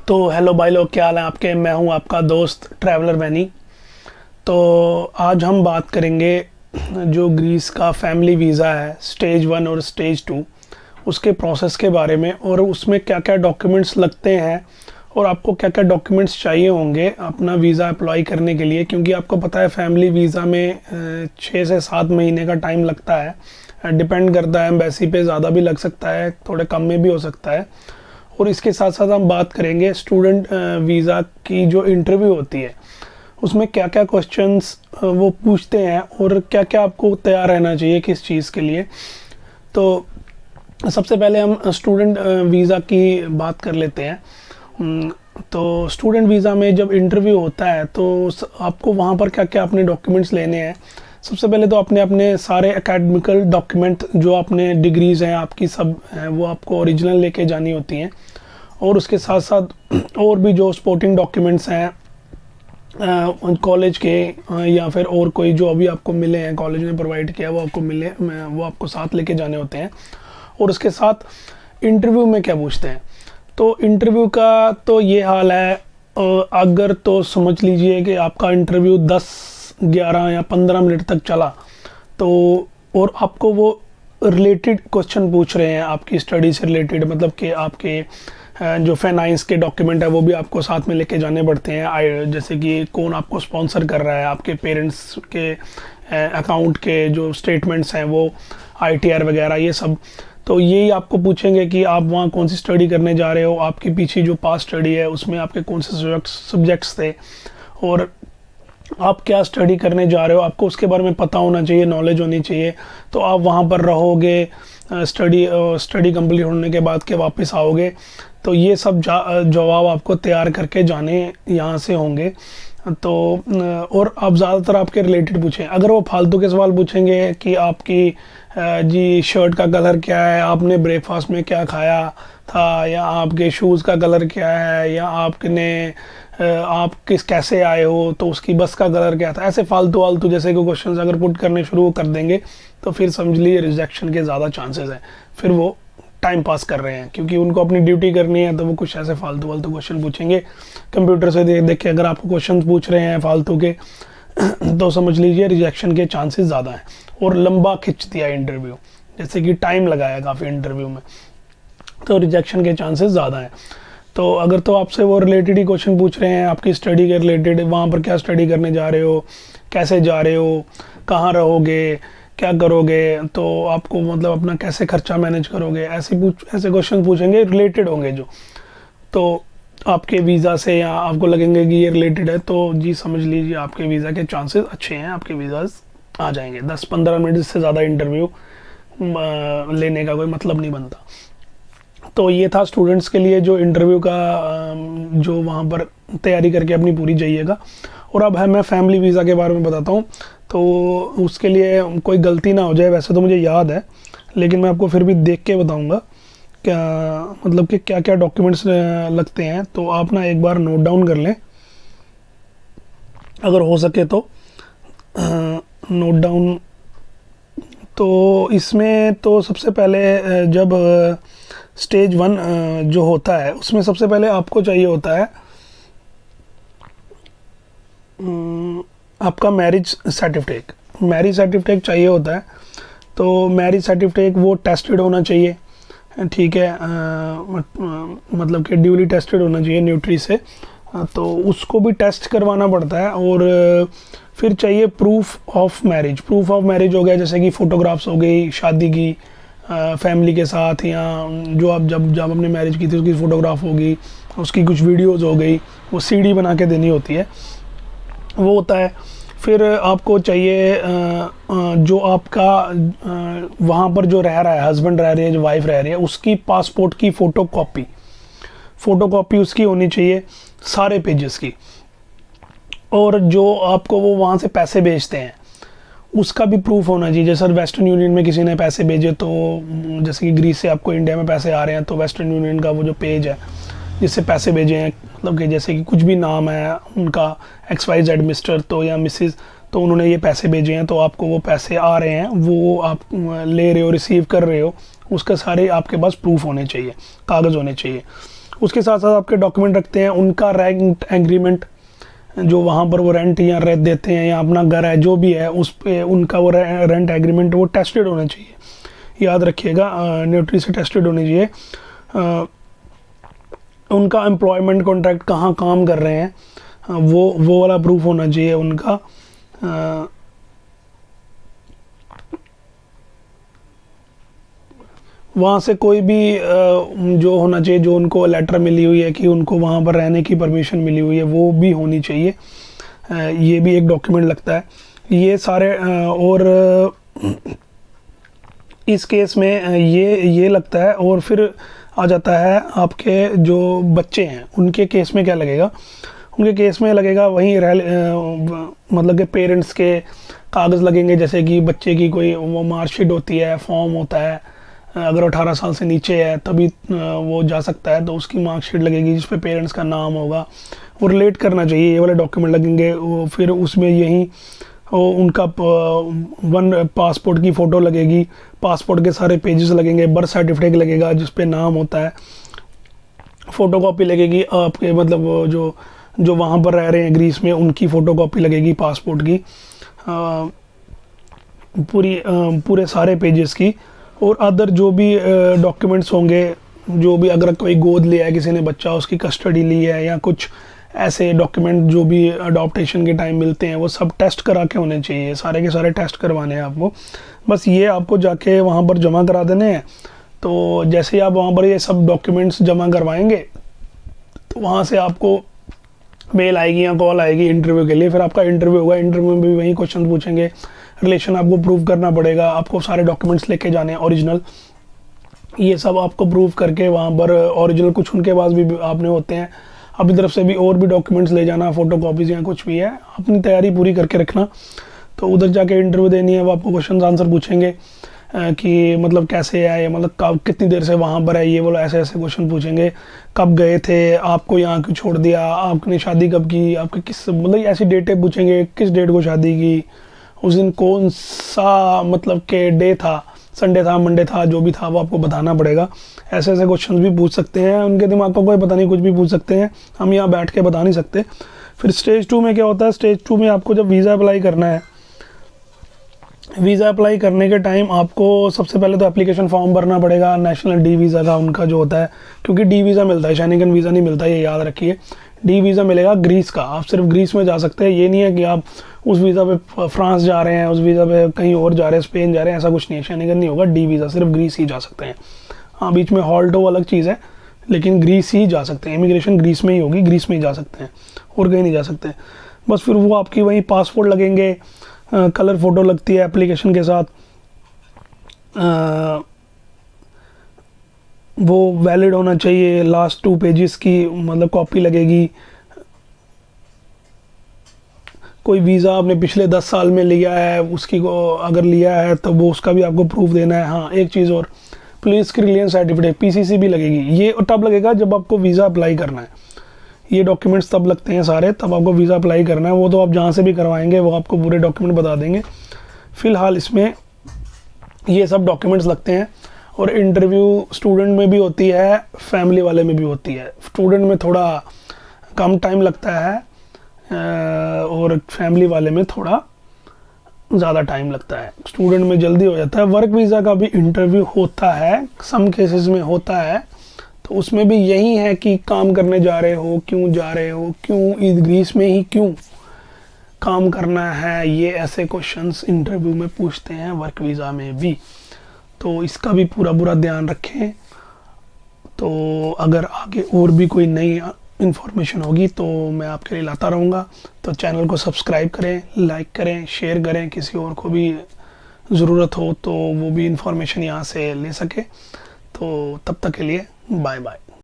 तो हेलो भाई लोग, क्या हाल है आपके। मैं हूं आपका दोस्त ट्रैवलर बैनी। तो आज हम बात करेंगे जो ग्रीस का फैमिली वीज़ा है स्टेज 1 और स्टेज 2 उसके प्रोसेस के बारे में, और उसमें क्या क्या डॉक्यूमेंट्स लगते हैं और आपको क्या क्या डॉक्यूमेंट्स चाहिए होंगे अपना वीज़ा अप्लाई करने के लिए। क्योंकि आपको पता है फैमिली वीज़ा में 6 से 7 महीने का टाइम लगता है। डिपेंड करता है एम्बेसी पे, ज़्यादा भी लग सकता है, थोड़े कम में भी हो सकता है। और इसके साथ साथ हम बात करेंगे स्टूडेंट वीज़ा की जो इंटरव्यू होती है उसमें क्या क्या क्वेश्चंस वो पूछते हैं और क्या क्या आपको तैयार रहना चाहिए किस चीज़ के लिए। तो सबसे पहले हम स्टूडेंट वीज़ा की बात कर लेते हैं। तो स्टूडेंट वीज़ा में जब इंटरव्यू होता है तो आपको वहाँ पर क्या क्या अपने डॉक्यूमेंट्स लेने हैं। सबसे पहले तो अपने अपने सारे एकेडमिकल डॉक्यूमेंट जो अपने डिग्रीज़ हैं आपकी सब हैं वो आपको ओरिजिनल लेके जानी होती हैं। और उसके साथ साथ और भी जो सपोर्टिंग डॉक्यूमेंट्स हैं कॉलेज के या फिर और कोई जो अभी आपको मिले हैं कॉलेज ने प्रोवाइड किया वो आपको मिले, वो आपको साथ लेके जाने होते हैं। और उसके साथ इंटरव्यू में क्या पूछते हैं, तो इंटरव्यू का तो ये हाल है, अगर तो समझ लीजिए कि आपका इंटरव्यू 10, 11 या 15 मिनट तक चला तो और आपको वो रिलेटेड क्वेश्चन पूछ रहे हैं आपकी स्टडी से रिलेटेड, मतलब कि आपके जो फाइनेंस के डॉक्यूमेंट है वो भी आपको साथ में लेके जाने पड़ते हैं। जैसे कि कौन आपको स्पॉन्सर कर रहा है, आपके पेरेंट्स के अकाउंट के जो स्टेटमेंट्स हैं वो, ITR वगैरह ये सब। तो यही आपको पूछेंगे कि आप वहाँ कौन सी स्टडी करने जा रहे हो, आपकी पीछे जो पास्ट स्टडी है उसमें आपके कौन से सब्जेक्ट्स थे और आप क्या स्टडी करने जा रहे हो, आपको उसके बारे में पता होना चाहिए, नॉलेज होनी चाहिए। तो आप वहाँ पर रहोगे, स्टडी कंप्लीट होने के बाद के वापस आओगे, तो ये सब जवाब आपको तैयार करके जाने यहाँ से होंगे। तो और आप ज़्यादातर आपके रिलेटेड पूछें। अगर वो फालतू के सवाल पूछेंगे कि आपकी जी शर्ट का कलर क्या है, आपने ब्रेकफास्ट में क्या खाया था, या आपके शूज़ का कलर क्या है, या आप कैसे आए हो, तो उसकी बस का कलर क्या था, ऐसे फालतू जैसे कोई क्वेश्चंस अगर पुट करने शुरू कर देंगे तो फिर समझ लीजिए रिजेक्शन के ज़्यादा चांसेस हैं। फिर वो टाइम पास कर रहे हैं क्योंकि उनको अपनी ड्यूटी करनी है, तो वो कुछ ऐसे फालतू क्वेश्चन पूछेंगे कंप्यूटर से देख के। अगर आपको क्वेश्चन पूछ रहे हैं फालतू के तो समझ लीजिए रिजेक्शन के चांसेस ज़्यादा हैं। और लंबा खिंच दिया इंटरव्यू, जैसे कि टाइम लगाया काफ़ी इंटरव्यू में, तो रिजेक्शन के चांसेस ज़्यादा हैं। तो अगर तो आपसे वो रिलेटेड ही क्वेश्चन पूछ रहे हैं आपकी स्टडी के रिलेटेड, वहाँ पर क्या स्टडी करने जा रहे हो, कैसे जा रहे हो, कहाँ रहोगे, क्या करोगे, तो आपको मतलब अपना कैसे खर्चा मैनेज करोगे, ऐसे क्वेश्चन पूछेंगे, रिलेटेड होंगे जो, तो आपके वीज़ा से या आपको लगेंगे कि ये रिलेटेड है, तो जी समझ लीजिए आपके वीज़ा के चांसेस अच्छे हैं, आपके वीज़ाज आ जाएंगे। 10-15 मिनट से ज़्यादा इंटरव्यू लेने का कोई मतलब नहीं बनता। तो ये था स्टूडेंट्स के लिए जो इंटरव्यू का जो वहाँ पर तैयारी करके अपनी पूरी जाइएगा। और अब है मैं फैमिली वीज़ा के बारे में बताता हूँ। तो उसके लिए कोई गलती ना हो जाए, वैसे तो मुझे याद है लेकिन मैं आपको फिर भी देख के बताऊँगा क्या मतलब कि क्या क्या डॉक्यूमेंट्स लगते हैं। तो आप ना एक बार नोट डाउन कर लें अगर हो सके तो नोट डाउन। तो इसमें तो सबसे पहले जब स्टेज 1 जो होता है उसमें सबसे पहले आपको चाहिए होता है आपका मैरिज सर्टिफिकेट चाहिए होता है। तो मैरिज सर्टिफिकेट वो टेस्टेड होना चाहिए, ठीक है, मतलब कि ड्यूली टेस्टेड होना चाहिए न्यूट्री से, तो उसको भी टेस्ट करवाना पड़ता है। और फिर चाहिए प्रूफ ऑफ मैरिज हो गया, जैसे कि फ़ोटोग्राफ्स हो गई शादी की फैमिली के साथ, या जो आप जब आपने मैरिज की थी उसकी फ़ोटोग्राफ होगी, उसकी कुछ वीडियोस हो गई, वो CD बना के देनी होती है, वो होता है। फिर आपको चाहिए जो आपका वहाँ पर जो रह रहा है, हस्बैंड रह रही है, जो वाइफ रह रही है, उसकी पासपोर्ट की फ़ोटोकॉपी उसकी होनी चाहिए सारे पेजेस की। और जो आपको वो वहाँ से पैसे भेजते हैं उसका भी प्रूफ होना चाहिए। जैसे वेस्टर्न यूनियन में किसी ने पैसे भेजे, तो जैसे कि ग्रीस से आपको इंडिया में पैसे आ रहे हैं, तो वेस्टर्न यूनियन का वो जो पेज है जिससे पैसे भेजे हैं, मतलब कि जैसे कि कुछ भी नाम है उनका XYZ मिस्टर तो या मिसिस, तो उन्होंने ये पैसे भेजे हैं, तो आपको वो पैसे आ रहे हैं, वो आप ले रहे हो, रिसीव कर रहे हो, उसके सारे आपके पास प्रूफ होने चाहिए, कागज़ होने चाहिए। उसके साथ साथ आपके डॉक्यूमेंट रखते हैं, उनका रेंट एग्रीमेंट, जो वहाँ पर वो रेंट या रेंट देते हैं या अपना घर है जो भी है उस पे उनका वो रेंट एग्रीमेंट वो टेस्टेड होना चाहिए, याद रखिएगा, नोटरी से टेस्टेड होनी चाहिए। उनका एम्प्लॉयमेंट कॉन्ट्रैक्ट, कहाँ काम कर रहे हैं, वो वाला प्रूफ होना चाहिए उनका। वहाँ से कोई भी जो होना चाहिए, जो उनको लेटर मिली हुई है कि उनको वहाँ पर रहने की परमिशन मिली हुई है, वो भी होनी चाहिए। ये भी एक डॉक्यूमेंट लगता है। ये सारे और इस केस में ये लगता है। और फिर आ जाता है आपके जो बच्चे हैं, उनके केस में क्या लगेगा, उनके केस में लगेगा वहीं मतलब कि पेरेंट्स के कागज़ लगेंगे, जैसे कि बच्चे की कोई वो मार्कशीट होती है, फॉर्म होता है, अगर 18 साल से नीचे है तभी वो जा सकता है, तो उसकी मार्कशीट लगेगी जिस पे पेरेंट्स का नाम होगा। वो रिलेट करना चाहिए, ये वाले डॉक्यूमेंट लगेंगे। वो फिर उसमें यही उनका पासपोर्ट की फ़ोटो लगेगी, पासपोर्ट के सारे पेजेस लगेंगे, बर्थ सर्टिफिकेट लगेगा जिस पे नाम होता है, फ़ोटोकॉपी लगेगी आपके, मतलब जो वहाँ पर रह रहे हैं ग्रीस में, उनकी फ़ोटोकॉपी लगेगी पासपोर्ट की, पूरे सारे पेजेस की। और अदर जो भी डॉक्यूमेंट्स होंगे, जो भी अगर कोई गोद लिया है किसी ने बच्चा, उसकी कस्टडी ली है या कुछ ऐसे डॉक्यूमेंट जो भी अडॉप्टेशन के टाइम मिलते हैं, वो सब टेस्ट करा के होने चाहिए, सारे के सारे टेस्ट करवाने हैं आपको। बस ये आपको जाके वहाँ पर जमा करा देने हैं। तो जैसे ही आप वहाँ पर ये सब डॉक्यूमेंट्स जमा करवाएंगे, तो वहाँ से आपको मेल आएगी या कॉल आएगी इंटरव्यू के लिए। फिर आपका इंटरव्यू होगा, इंटरव्यू में भी वही क्वेश्चन पूछेंगे, रिलेशन आपको प्रूव करना पड़ेगा, आपको सारे डॉक्यूमेंट्स लेके जाने हैं ओरिजिनल, ये सब आपको प्रूव करके वहाँ पर ओरिजिनल कुछ उनके पास भी आपने होते हैं, अपनी तरफ से भी और भी डॉक्यूमेंट्स ले जाना, फ़ोटो कॉपीज़ या कुछ भी है, अपनी तैयारी पूरी करके रखना। तो उधर जाके इंटरव्यू देनी है, वो आपको क्वेश्चन आंसर पूछेंगे कि मतलब कैसे है, मतलब कब कितनी देर से वहाँ पर है, ये बोलो ऐसे ऐसे क्वेश्चन पूछेंगे। कब गए थे, आपको यहाँ क्यों छोड़ दिया, आपने शादी कब की, आपके किस, मतलब ऐसी डेटें पूछेंगे, किस डेट को शादी की, उस दिन कौन सा मतलब के डे था, संडे था, मंडे था, जो भी था वो आपको बताना पड़ेगा। ऐसे ऐसे क्वेश्चन भी पूछ सकते हैं, उनके दिमाग को कोई पता नहीं, कुछ भी पूछ सकते हैं, हम यहाँ बैठ के बता नहीं सकते। फिर स्टेज 2 में क्या होता है, स्टेज 2 में आपको जब वीज़ा अप्लाई करना है, वीज़ा अप्लाई करने के टाइम आपको सबसे पहले तो एप्लीकेशन फॉर्म भरना पड़ेगा, नेशनल डी वीज़ा का उनका जो होता है, क्योंकि डी वीज़ा मिलता है, शेंगेन वीज़ा नहीं मिलता, ये याद रखिए। डी वीज़ा मिलेगा ग्रीस का, आप सिर्फ ग्रीस में जा सकते हैं। ये नहीं है कि आप उस वीज़ा पे फ्रांस जा रहे हैं, उस वीज़ा पे कहीं और जा रहे हैं, स्पेन जा रहे हैं, ऐसा कुछ नहीं है, शेंगेन नहीं होगा, डी वीज़ा सिर्फ ग्रीस ही जा सकते हैं। हाँ, बीच में हॉल्ट हो अलग चीज़ है, लेकिन ग्रीस ही जा सकते हैं, इमिग्रेशन ग्रीस में ही होगी, ग्रीस में ही जा सकते हैं, और कहीं नहीं जा सकते। बस फिर वो आपकी वहीं पासपोर्ट लगेंगे, कलर फ़ोटो लगती है एप्लीकेशन के साथ, वो वैलिड होना चाहिए, लास्ट 2 पेजेस की मतलब कॉपी लगेगी। कोई वीज़ा आपने पिछले 10 साल में लिया है, उसकी को अगर लिया है तो वो उसका भी आपको प्रूफ देना है। हाँ, एक चीज़ और, पुलिस क्लियरेंस सर्टिफिकेट PCC भी लगेगी। ये तब लगेगा जब आपको वीज़ा अप्लाई करना है, ये डॉक्यूमेंट्स तब लगते हैं सारे, तब आपको वीज़ा अप्लाई करना है। वो तो आप जहाँ से भी करवाएंगे वो आपको पूरे डॉक्यूमेंट बता देंगे। फ़िलहाल इसमें ये सब डॉक्यूमेंट्स लगते हैं। और इंटरव्यू स्टूडेंट में भी होती है, फैमिली वाले में भी होती है। स्टूडेंट में थोड़ा कम टाइम लगता है और फैमिली वाले में थोड़ा ज़्यादा टाइम लगता है। स्टूडेंट में जल्दी हो जाता है। वर्क वीज़ा का भी इंटरव्यू होता है, सम केसेस में होता है, तो उसमें भी यही है कि काम करने जा रहे हो, क्यों जा रहे हो, क्यों इस ग्रीस में ही क्यों काम करना है, ये ऐसे क्वेश्चंस इंटरव्यू में पूछते हैं, वर्क वीज़ा में भी। तो इसका भी पूरा ध्यान रखें। तो अगर आगे और भी कोई नई इन्फॉर्मेशन होगी तो मैं आपके लिए लाता रहूँगा। तो चैनल को सब्सक्राइब करें, लाइक करें, शेयर करें, किसी और को भी ज़रूरत हो तो वो भी इन्फॉर्मेशन यहाँ से ले सके। तो तब तक के लिए बाय बाय।